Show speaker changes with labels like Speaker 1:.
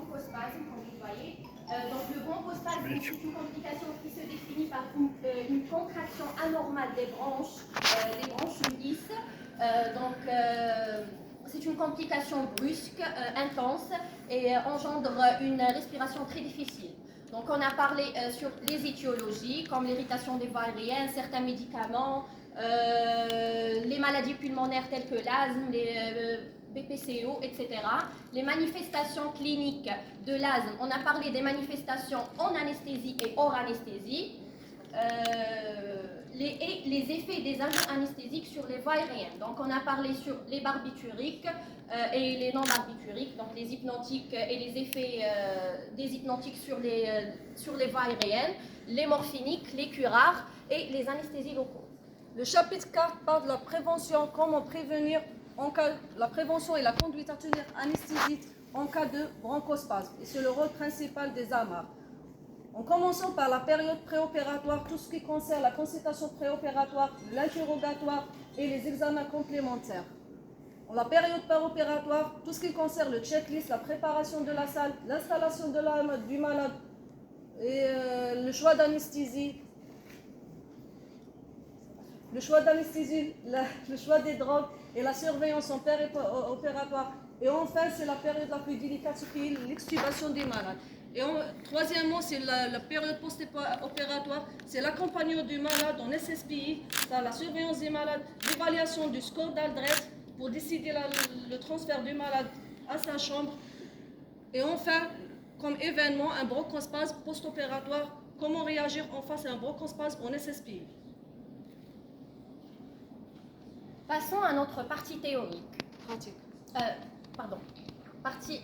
Speaker 1: bronchospasme, comme vous voyez. Donc le bronchospasme, c'est une complication qui se définit par une contraction anormale des bronches lisses. C'est une complication brusque, intense et engendre une respiration très difficile. Donc on a parlé sur les étiologies, comme l'irritation des voies aériennes, certains médicaments, les maladies pulmonaires telles que l'asthme, les BPCO, etc. Les manifestations cliniques de l'asthme, on a parlé des manifestations en anesthésie et hors anesthésie. Les effets des agents anesthésiques sur les voies aériennes. Donc on a parlé sur les barbituriques et les non-barbituriques, donc les hypnotiques et les effets des hypnotiques sur les voies aériennes, les morphiniques, les curares et les anesthésies locaux.
Speaker 2: Le chapitre 4 parle de la prévention, comment prévenir la prévention et la conduite à tenir anesthésie en cas de bronchospasme. Et c'est le rôle principal des AMAR. En commençant par la période préopératoire, tout ce qui concerne la consultation préopératoire, l'interrogatoire et les examens complémentaires. En la période préopératoire, tout ce qui concerne le checklist, la préparation de la salle, l'installation du malade et le choix d'anesthésie, le choix des drogues et la surveillance en opératoire. Et enfin, c'est la période la plus délicate, ce qui est l'extubation des malades. Et troisièmement, c'est la période post-opératoire, c'est l'accompagnement du malade en SSPI, la surveillance des malades, l'évaluation du score d'Aldred pour décider le transfert du malade à sa chambre. Et enfin, comme événement, un bronchospasme post-opératoire, comment réagir en face à un bronchospasme en SSPI.
Speaker 1: Passons à notre partie théorique.
Speaker 2: Pratique.
Speaker 1: Partie pratique.